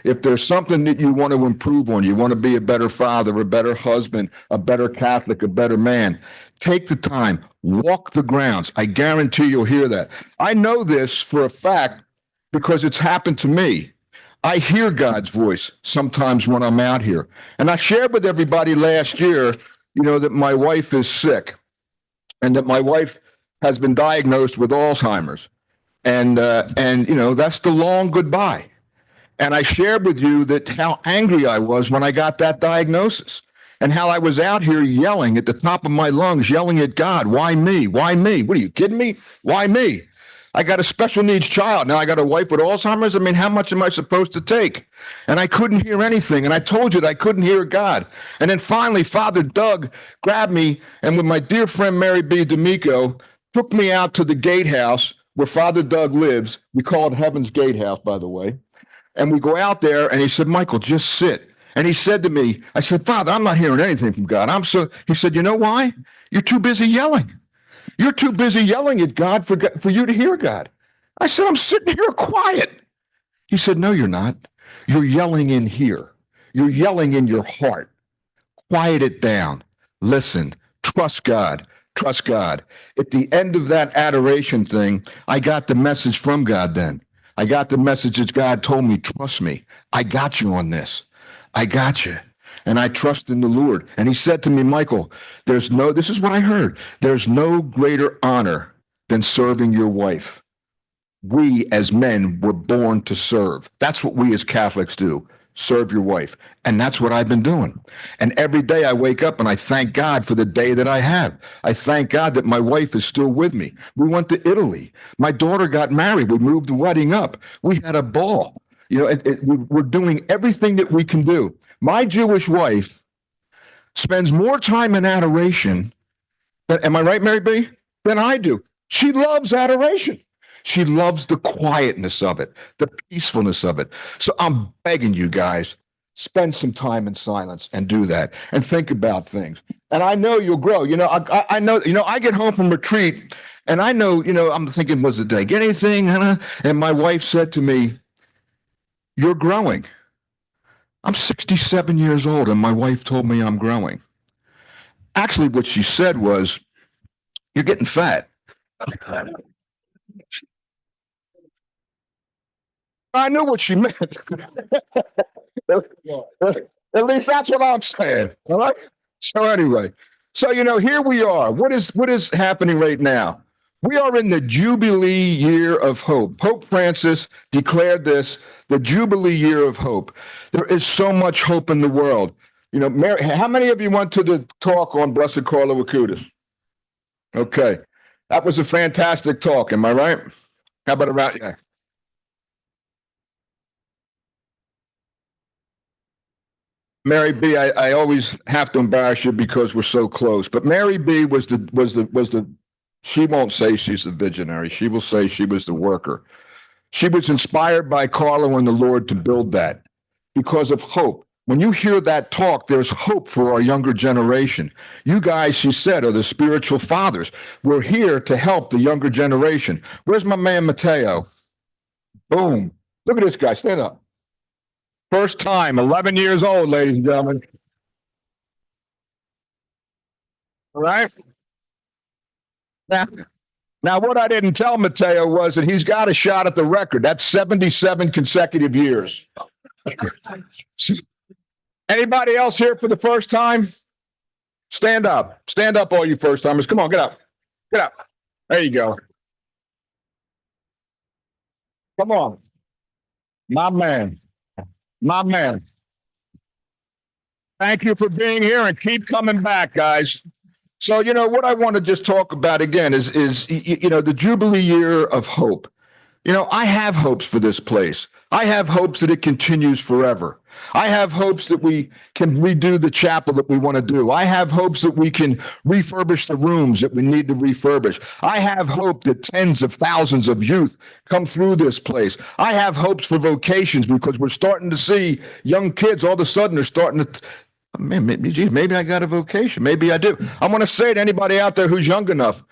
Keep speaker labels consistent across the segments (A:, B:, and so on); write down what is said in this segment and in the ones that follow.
A: If there's something that you want to improve on, you want to be a better father, a better husband, a better Catholic, a better man, take the time, walk the grounds. I guarantee you'll hear that. I know this for a fact because it's happened to me. I hear God's voice sometimes when I'm out here. And I shared with everybody last year, that my wife is sick and that my wife has been diagnosed with Alzheimer's. And that's the long goodbye. And I shared with you that how angry I was when I got that diagnosis and how I was out here yelling at the top of my lungs, yelling at God, why me? Why me? What are you kidding me? Why me? I got a special needs child. Now I got a wife with Alzheimer's. I mean, how much am I supposed to take? And I couldn't hear anything. And I told you that I couldn't hear God. And then finally, Father Doug grabbed me and with my dear friend Mary B. D'Amico, took me out to the gatehouse where Father Doug lives. We call it Heaven's Gatehouse, by the way. And we go out there and he said, Michael, just sit. And he said to me, I said, Father, I'm not hearing anything from God. He said, you know why? You're too busy yelling. You're too busy yelling at God for you to hear God. I said, I'm sitting here quiet. He said, no, you're not. You're yelling in here. You're yelling in your heart. Quiet it down. Listen. Trust God. Trust God. At the end of that adoration thing, I got the message from God then. I got the message that God told me, trust me. I got you on this. I got you. And I trust in the Lord. And he said to me, Michael, this is what I heard. There's no greater honor than serving your wife. We as men were born to serve. That's what we as Catholics do. Serve your wife. And that's what I've been doing. And every day I wake up and I thank God for the day that I have. I thank God that my wife is still with me. We went to Italy. My daughter got married. We moved the wedding up. We had a ball. We're doing everything that we can do. My Jewish wife spends more time in adoration, am I right, Mary B., than I do. She loves adoration. She loves the quietness of it, the peacefulness of it. So I'm begging you guys, spend some time in silence and do that and think about things. And I know you'll grow. I know, I get home from retreat and I know, I'm thinking, did I get anything? And my wife said to me, you're growing. I'm 67 years old and my wife told me I'm growing. Actually, what she said was, you're getting fat. I knew what she meant. At least that's what I'm saying. All right. So anyway, here we are. What is happening right now? We are in the Jubilee year of hope. Pope Francis declared this, the Jubilee year of hope. There is so much hope in the world. Mary, how many of you went to the talk on Blessed Carla Acutis? Okay. That was a fantastic talk. Am I right? How about around? Yeah. Mary B, I always have to embarrass you because we're so close. But Mary B was the she won't say she's the visionary. She will say she was the worker. She was inspired by Carlo and the Lord to build that because of hope. When you hear that talk, there's hope for our younger generation. You guys, she said, are the spiritual fathers. We're here to help the younger generation. Where's my man, Matteo? Boom. Look at this guy. Stand up. First time, 11 years old, ladies and gentlemen. All right. Now, what I didn't tell Matteo was that he's got a shot at the record. That's 77 consecutive years. Anybody else here for the first time? Stand up. Stand up, all you first timers. Come on, get up. Get up. There you go. Come on. My man. My man. Thank you for being here and keep coming back, guys. So, what I want to just talk about again is the Jubilee year of hope. I have hopes for this place. I have hopes that it continues forever. I have hopes that we can redo the chapel that we want to do. I have hopes that we can refurbish the rooms that we need to refurbish. I have hope that tens of thousands of youth come through this place. I have hopes for vocations because we're starting to see young kids all of a sudden are starting to, maybe I got a vocation. Maybe I do. I want to say to anybody out there who's young enough,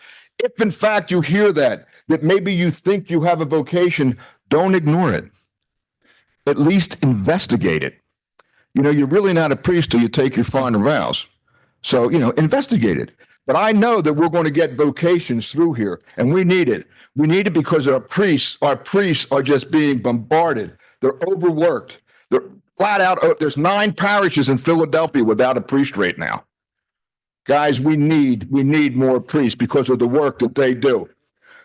A: if in fact you hear that maybe you think you have a vocation, don't ignore it. at least investigate it. You're really not a priest till you take your final vows. So, investigate it. But I know that we're going to get vocations through here, and we need it. We need it because our priests are just being bombarded. They're overworked. They're flat out. There's 9 parishes in Philadelphia without a priest right now. Guys, we need more priests because of the work that they do.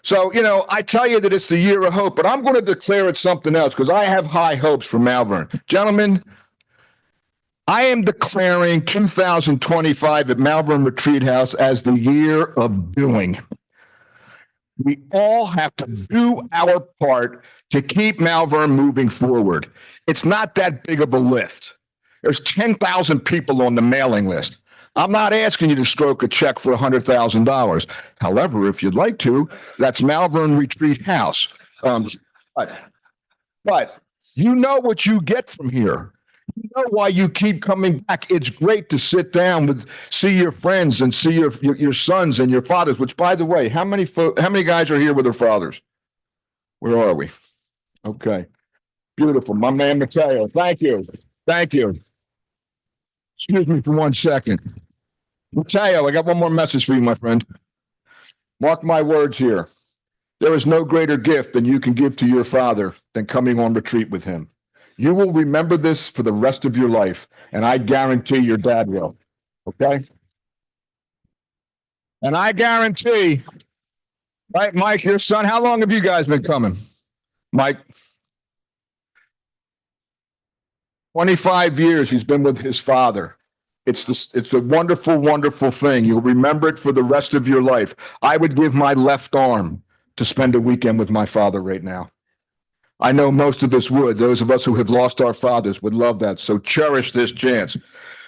A: So, I tell you that it's the year of hope, but I'm going to declare it something else because I have high hopes for Malvern. Gentlemen, I am declaring 2025 at Malvern Retreat House as the year of doing. We all have to do our part to keep Malvern moving forward. It's not that big of a lift. There's 10,000 people on the mailing list. I'm not asking you to stroke a check for $100,000. However, if you'd like to, that's Malvern Retreat House. But you know what you get from here. You know why you keep coming back. It's great to sit down see your friends and see your sons and your fathers. Which, by the way, how many guys are here with their fathers? Where are we? Okay, beautiful, my man Mateo. Thank you. Excuse me for 1 second, Mateo. I got one more message for you, my friend. Mark my words here. There is no greater gift than you can give to your father than coming on retreat with him. You will remember this for the rest of your life, and I guarantee your dad will. Okay? And I guarantee, right, Mike, your son, how long have you guys been coming? Mike? 25 years he's been with his father. It's a wonderful, wonderful thing. You'll remember it for the rest of your life. I would give my left arm to spend a weekend with my father right now. I know most of us would. Those of us who have lost our fathers would love that. So cherish this chance.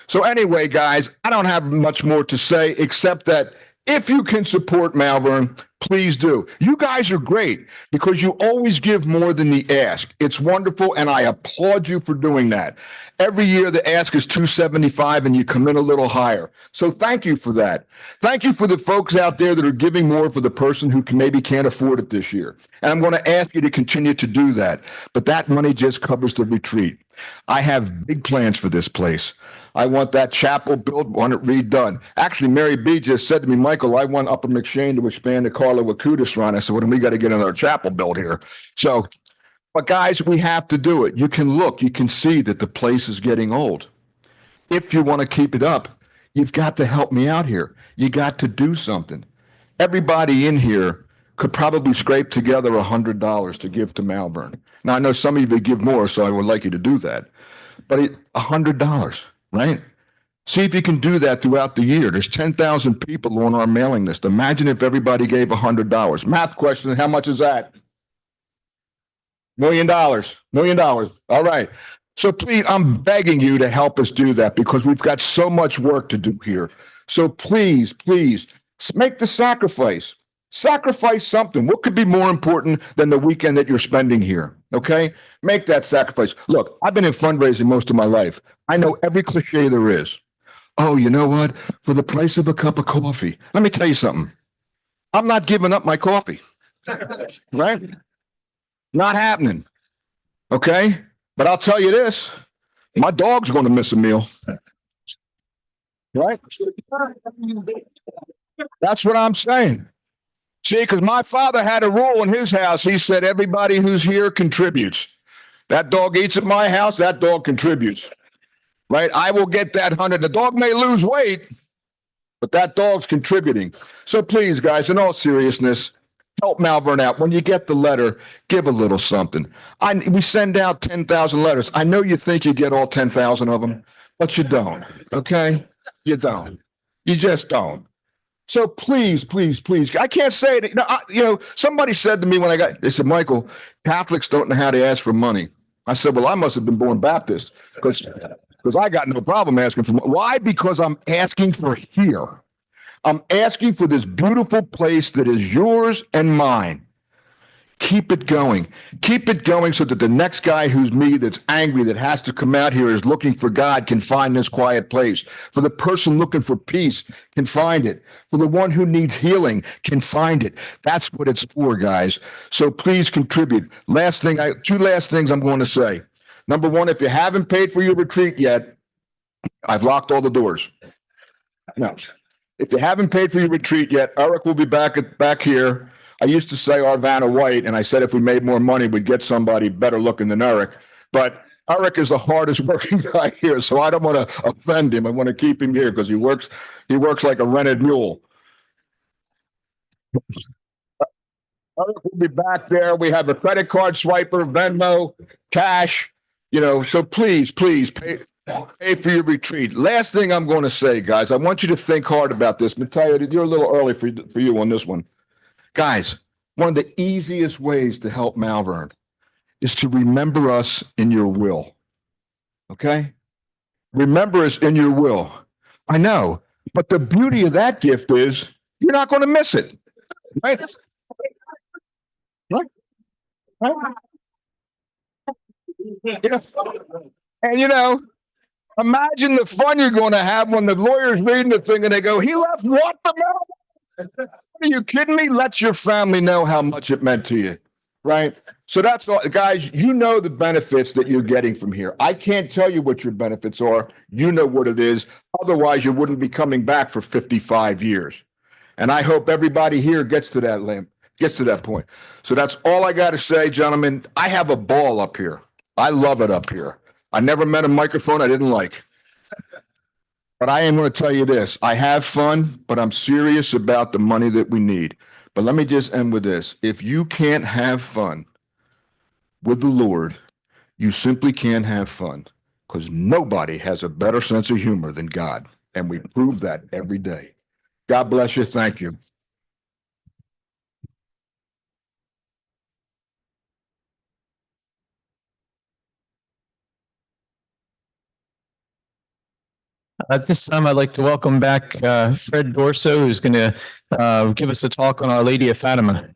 A: So anyway, guys, I don't have much more to say except that if you can support Malvern, please do. You guys are great because you always give more than the ask. It's wonderful, and I applaud you for doing that. Every year the ask is $275, and you come in a little higher. So thank you for that. Thank you for the folks out there that are giving more for the person who maybe can't afford it this year. And I'm going to ask you to continue to do that. But that money just covers the retreat. I have big plans for this place. I want that chapel built, want it redone. Actually, Mary B just said to me, Michael, I want Upper McShane to expand the Carla Wakutis run. I said, well, then we got to get another chapel built here. So, but guys, we have to do it. You can see that the place is getting old. If you want to keep it up, you've got to help me out here. You got to do something. Everybody in here could probably scrape together $100 to give to Malvern. Now, I know some of you give more, so I would like you to do that. But $100, right? See if you can do that throughout the year. There's 10,000 people on our mailing list. Imagine if everybody gave $100. Math question, how much is that? $1 million. All right. So please, I'm begging you to help us do that because we've got so much work to do here. So please make the sacrifice. Sacrifice something. What could be more important than the weekend that you're spending here? Okay? Make that sacrifice. Look, I've been in fundraising most of my life. I know every cliche there is. Oh, you know what? For the price of a cup of coffee. Let me tell you something. I'm not giving up my coffee. Right? Not happening. Okay? But I'll tell you this. My dog's going to miss a meal. Right? That's what I'm saying. See, because my father had a rule in his house. He said, everybody who's here contributes. That dog eats at my house, that dog contributes. Right? I will get that 100. The dog may lose weight, but that dog's contributing. So please, guys, in all seriousness, help Malvern out. When you get the letter, give a little something. We send out 10,000 letters. I know you think you get all 10,000 of them, but you don't. Okay? You don't. You just don't. So please. I can't say it. Somebody said to me they said, Michael, Catholics don't know how to ask for money. I said, well, I must have been born Baptist because I got no problem asking for money. Why? Because I'm asking for here. I'm asking for this beautiful place that is yours and mine. Keep it going. Keep it going so that the next guy who's me that's angry that has to come out here is looking for God can find this quiet place. For the person looking for peace can find it. For the one who needs healing can find it. That's what it's for, guys. So please contribute. Two last things I'm going to say. Number one, if you haven't paid for your retreat yet, I've locked all the doors. No. If you haven't paid for your retreat yet, Eric will be back here. I used to say Arvana White, and I said if we made more money, we'd get somebody better looking than Eric. But Eric is the hardest working guy here, so I don't want to offend him. I want to keep him here because he works like a rented mule. Eric will be back there. We have a credit card swiper, Venmo, cash, so please pay for your retreat. Last thing I'm going to say, guys, I want you to think hard about this. Mateo, you're a little early for you on this one. Guys, one of the easiest ways to help Malvern is to remember us in your will. Okay? Remember us in your will. I know, but the beauty of that gift is you're not going to miss it. Right? Right? Right? And imagine the fun you're going to have when the lawyer's reading the thing and they go, he left what the matter? Are you kidding me? Let your family know how much it meant to you. Right? So that's all, guys, the benefits that you're getting from here. I can't tell you what your benefits are. You know what it is. Otherwise, you wouldn't be coming back for 55 years. And I hope everybody here gets to that point. So that's all I got to say, gentlemen. I have a ball up here. I love it up here. I never met a microphone I didn't like. But I am going to tell you this. I have fun, but I'm serious about the money that we need. But let me just end with this. If you can't have fun with the Lord, you simply can't have fun, because nobody has a better sense of humor than God. And we prove that every day. God bless you. Thank you.
B: At this time, I'd like to welcome back Fred Dorso, who's going to give us a talk on Our Lady of Fatima.